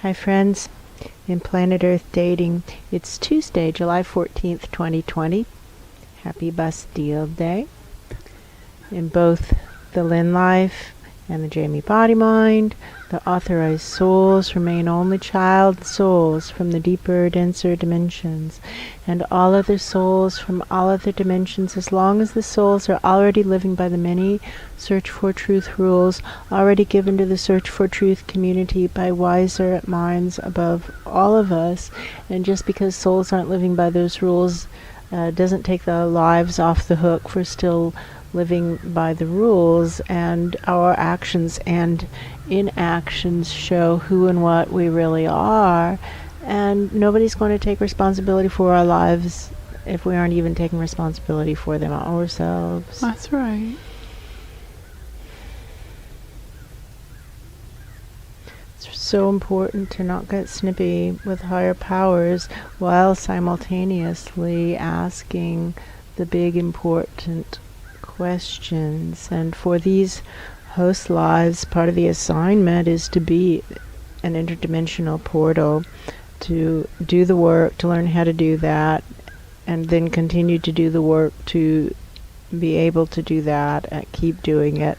Hi friends, in Planet Earth Dating, it's Tuesday, July 14th, 2020. Happy Bastille Day. In both the Lynn Life and the Jamie Body Mind, the authorized souls remain only child souls from the deeper, denser dimensions, and all other souls from all other dimensions, as long as the souls are already living by the many search for truth rules already given to the search for truth community by wiser minds above all of us. And just because souls aren't living by those rules doesn't take the lives off the hook for still living by the rules, and our actions and inactions show who and what we really are, and nobody's going to take responsibility for our lives if we aren't even taking responsibility for them ourselves. That's right. It's so important to not get snippy with higher powers while simultaneously asking the big important questions. And for these host lives, part of the assignment is to be an interdimensional portal, to do the work, to learn how to do that, and then continue to do the work to be able to do that and keep doing it,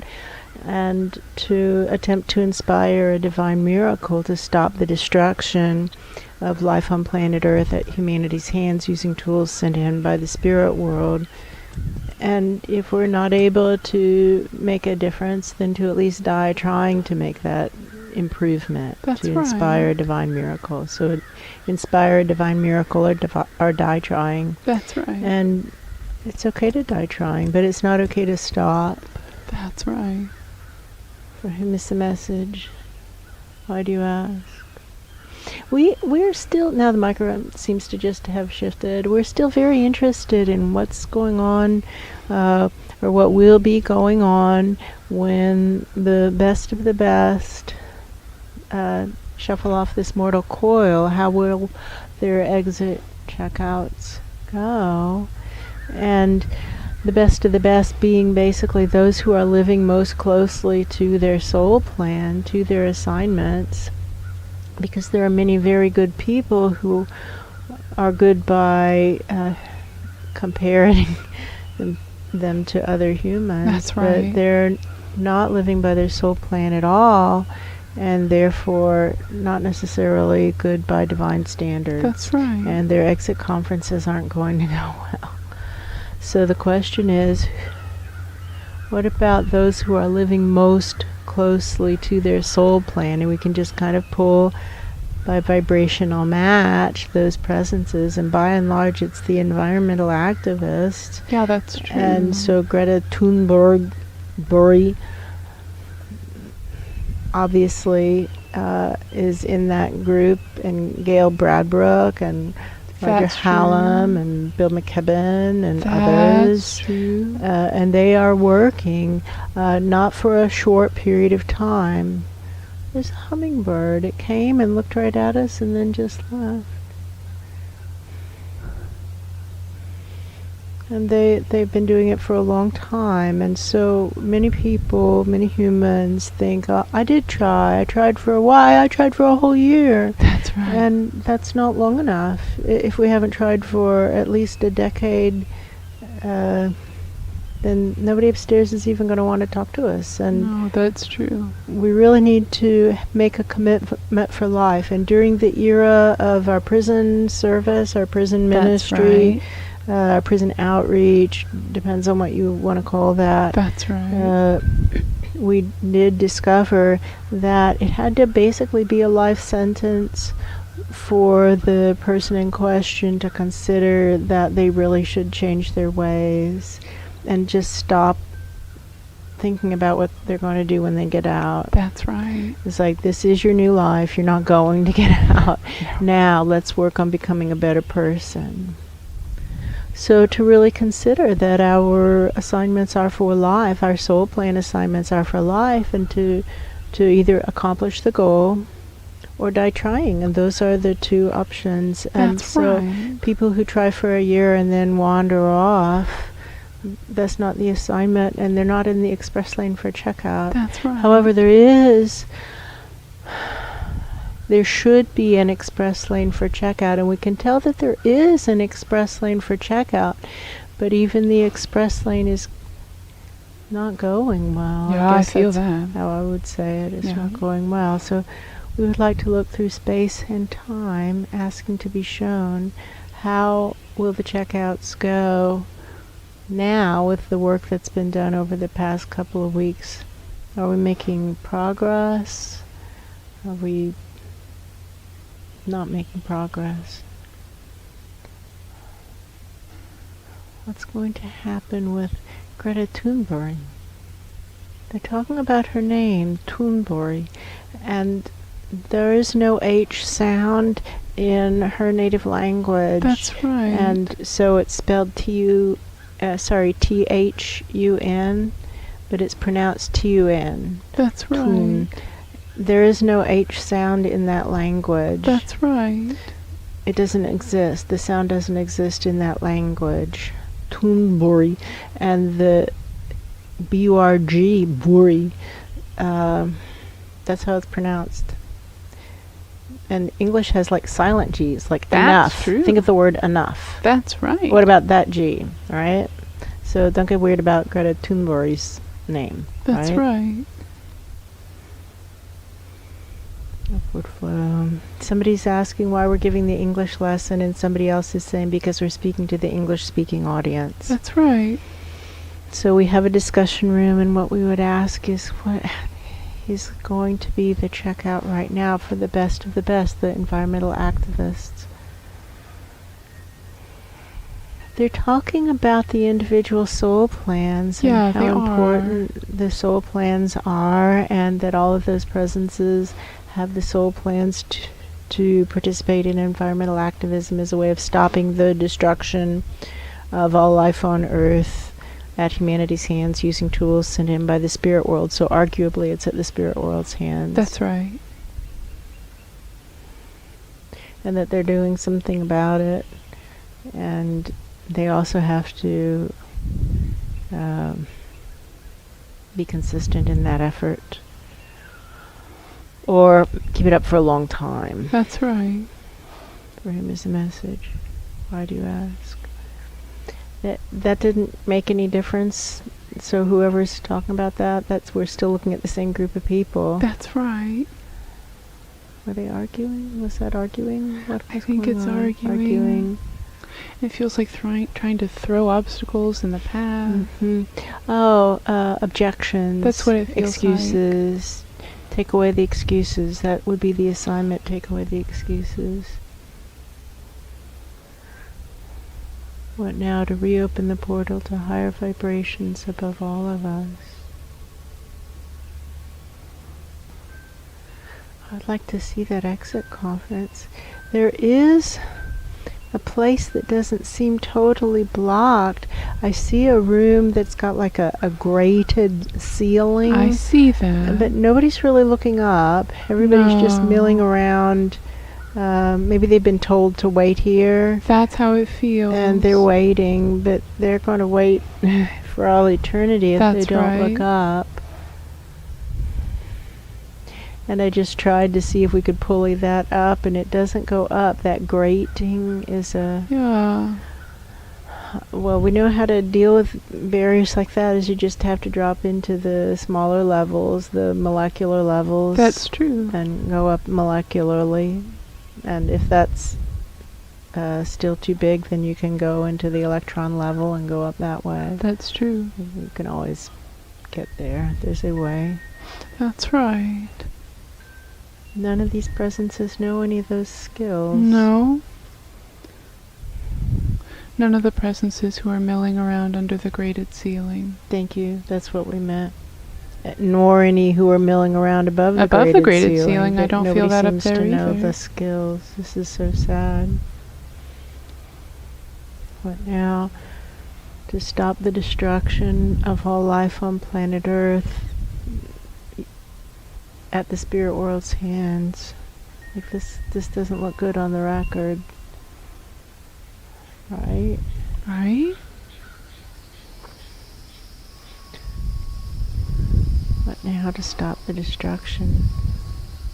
and to attempt to inspire a divine miracle to stop the destruction of life on planet Earth at humanity's hands using tools sent in by the spirit world. And if we're not able to make a difference, then to at least die trying to make that improvement. That's to right. inspire a divine miracle. So inspire a divine miracle or die trying. That's right. And it's okay to die trying, but it's not okay to stop. That's right. For whom is the message? Why do you ask? We're still, now the microphone seems to just have shifted, we're still very interested in what's going on, or what will be going on when the best of the best shuffle off this mortal coil. How will their exit checkouts go? And the best of the best being basically those who are living most closely to their soul plan, to their assignments. Because there are many very good people who are good by comparing them to other humans. That's right. But they're not living by their soul plan at all, and therefore not necessarily good by divine standards. That's right. And their exit conferences aren't going to go well. So the question is, what about those who are living most closely to their soul plan? And we can just kind of pull by vibrational match those presences, and by and large it's the environmental activists. Yeah, that's true. And so Greta Thunberg obviously is in that group, and Gail Bradbrook and Roger Hallam and Bill McKibben and others. True. And they are working not for a short period of time. There's a hummingbird. It came and looked right at us and then just left. And they've been doing it for a long time. And so many people, many humans think, oh, I did try. I tried for a while. I tried for a whole year. That's right. And that's not long enough. If we haven't tried for at least a decade, then nobody upstairs is even going to want to talk to us. And no, that's true. we really need to make a commitment for life. And during the era of our prison service, our prison ministry, our prison outreach, depends on what you want to call that. That's right. We did discover that it had to basically be a life sentence for the person in question to consider that they really should change their ways and just stop thinking about what they're going to do when they get out. That's right. It's like, this is your new life. You're not going to get out. Yeah. Now let's work on becoming a better person. So to really consider that our assignments are for life, our soul plan assignments are for life, and to either accomplish the goal or die trying, and those are the two options. And That's so right. people who try for a year and then wander off, that's not the assignment, and they're not in the express lane for checkout. That's right. However, there is there should be an express lane for checkout, and we can tell that there is an express lane for checkout, but even the express lane is not going well. Yeah, I guess feel that's that. how I would say it. It's Yeah. not going well. So we would like to look through space and time, asking to be shown how will the checkouts go now with the work that's been done over the past couple of weeks. Are we making progress? Are we not making progress? What's going to happen with Greta Thunberg? They're talking about her name, Thunberg, and there is no H sound in her native language. That's right. And so it's spelled Thun, but it's pronounced Tun. That's right. Thun. There is no H sound in that language. That's right. It doesn't exist. The sound doesn't exist in that language. Thunberg. And the B-U-R-G, Buri, that's how it's pronounced. And English has like silent G's, like That's enough. true. Think of the word enough. That's right. What about that G, right? So don't get weird about Greta Thunberg's name. That's right. Upward flow. Somebody's asking why we're giving the English lesson, and somebody else is saying because we're speaking to the English-speaking audience. That's right. So we have a discussion room, and what we would ask is what is going to be the checkout right now for the best of the best, the environmental activists. They're talking about the individual soul plans Yeah, and how they are. important the soul plans are, and that all of those presences have the soul plans to participate in environmental activism as a way of stopping the destruction of all life on Earth at humanity's hands using tools sent in by the spirit world. So arguably it's at the spirit world's hands. That's right. And that they're doing something about it. And they also have to be consistent in that effort. Or keep it up for a long time. That's right. For him is the message. Why do you ask? That didn't make any difference. So whoever's talking about that, we're still looking at the same group of people. That's right. Were they arguing? Was that arguing? What I was think going it's on? arguing. It feels like trying to throw obstacles in the path. Mm-hmm. Oh, objections. That's what it feels excuses. Take away the excuses. That would be the assignment. Take away the excuses. What now? To reopen the portal to higher vibrations above all of us. I'd like to see that exit conference. There is a place that doesn't seem totally blocked. I see a room that's got like a grated ceiling. I see that. But nobody's really looking up. Everybody's just No. milling around. Maybe they've been told to wait here. That's how it feels. And they're waiting, but they're going to wait for all eternity if That's they don't look right. up. And I just tried to see if we could pulley that up, and it doesn't go up. That grating is Yeah. well, we know how to deal with barriers like that, is you just have to drop into the smaller levels, the molecular levels. That's true. And go up molecularly. And if that's still too big, then you can go into the electron level and go up that way. That's true. You can always get there. There's a way. That's right. None of these presences know any of those skills. No. None of the presences who are milling around under the grated ceiling. Thank you. That's what we meant. Nor any who are milling around above the grated ceiling. I but don't feel nobody that up seems there to know either. the skills. This is so sad. What now? To stop the destruction of all life on planet Earth at the spirit world's hands. Like this doesn't look good on the record. Right? Right? What now to stop the destruction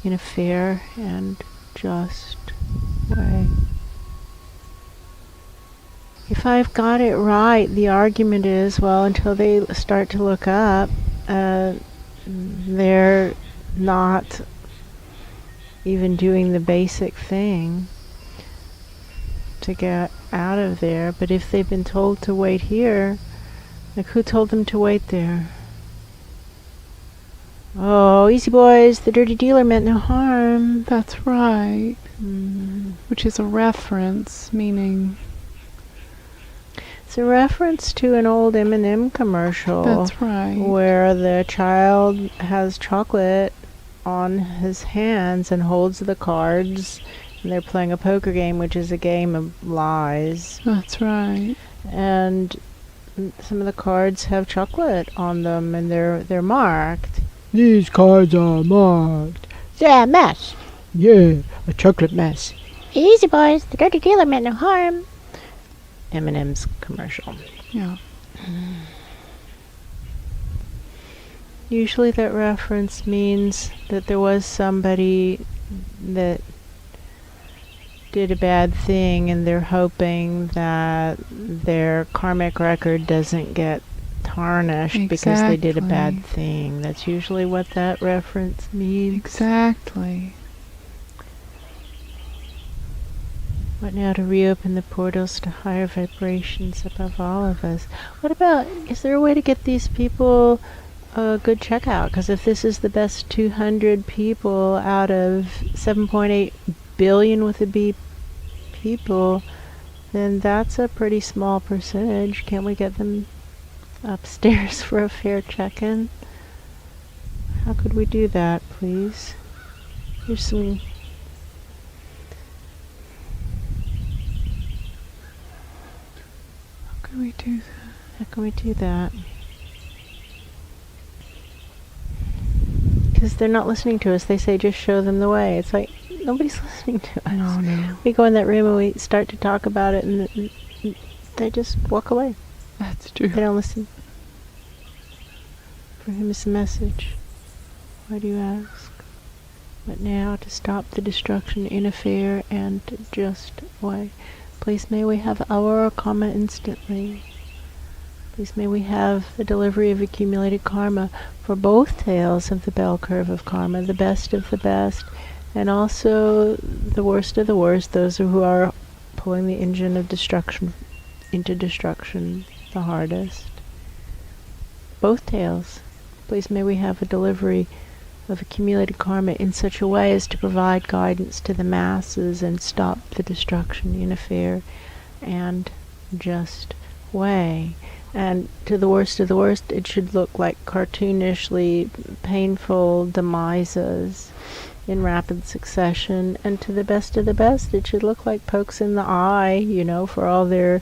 in a fair and just way. If I've got it right, the argument is, well, until they start to look up, they're not even doing the basic thing to get out of there. But if they've been told to wait here, like, who told them to wait there? Oh, easy boys, the dirty dealer meant no harm. That's right. Mm. Which is a reference, meaning... It's a reference to an old M&M commercial. That's right. Where the child has chocolate on his hands and holds the cards, and they're playing a poker game, which is a game of lies. That's right. And some of the cards have chocolate on them, and they're marked. These cards are marked. Yeah, mess. Yeah, a chocolate mess. Easy boys, the dirty dealer meant no harm. M&M's commercial. Yeah. Usually that reference means that there was somebody that did a bad thing, and they're hoping that their karmic record doesn't get tarnished because they did a bad thing. That's usually what that reference means. Exactly. What now to reopen the portals to higher vibrations above all of us? What about, is there a way to get these people a good checkout? Because if this is the best 200 people out of 7.8 billion with a B people, then that's a pretty small percentage. Can't we get them upstairs for a fair check-in? How could we do that, please? Here's some... How can we do that? How can we do that? Because they're not listening to us. They say just show them the way. It's like, nobody's listening to us. No. We go in that room and we start to talk about it, and they just walk away. That's true. They don't listen. For him is the message. Why do you ask? But now to stop the destruction in a fair and just way. Please may we have our karma instantly. Please may we have the delivery of accumulated karma for both tails of the bell curve of karma, the best of the best, and also the worst of the worst, those who are pulling the engine of destruction into destruction the hardest. Both tails. Please may we have a delivery of accumulated karma in such a way as to provide guidance to the masses and stop the destruction in a fair and just way. And to the worst of the worst, it should look like cartoonishly painful demises in rapid succession. And to the best of the best, it should look like pokes in the eye, you know, for all their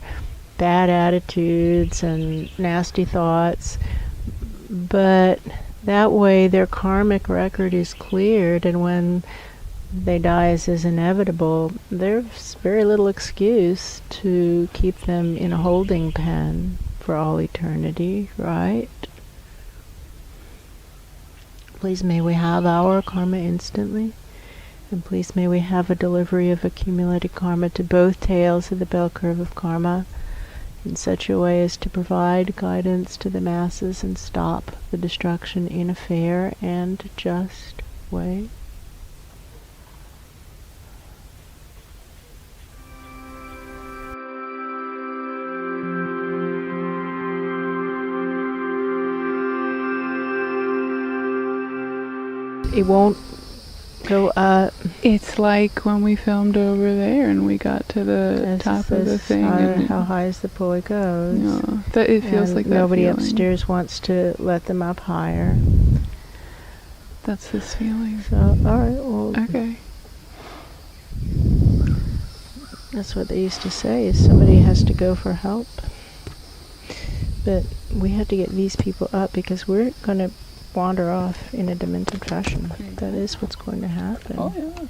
bad attitudes and nasty thoughts. But that way their karmic record is cleared, and when they die, as is inevitable, there's very little excuse to keep them in a holding pen for all eternity, right? Please may we have our karma instantly, and please may we have a delivery of accumulated karma to both tails of the bell curve of karma in such a way as to provide guidance to the masses and stop the destruction in a fair and just way. It won't go up. It's like when we filmed over there and we got to the top of the thing. How high as the pulley goes. Yeah, it feels like that. Nobody feeling. Upstairs wants to let them up higher. That's this feeling. So, alright, well... Okay. That's what they used to say, is somebody has to go for help. But we have to get these people up because we're going to wander off in a demented fashion. That is what's going to happen. Oh, yeah.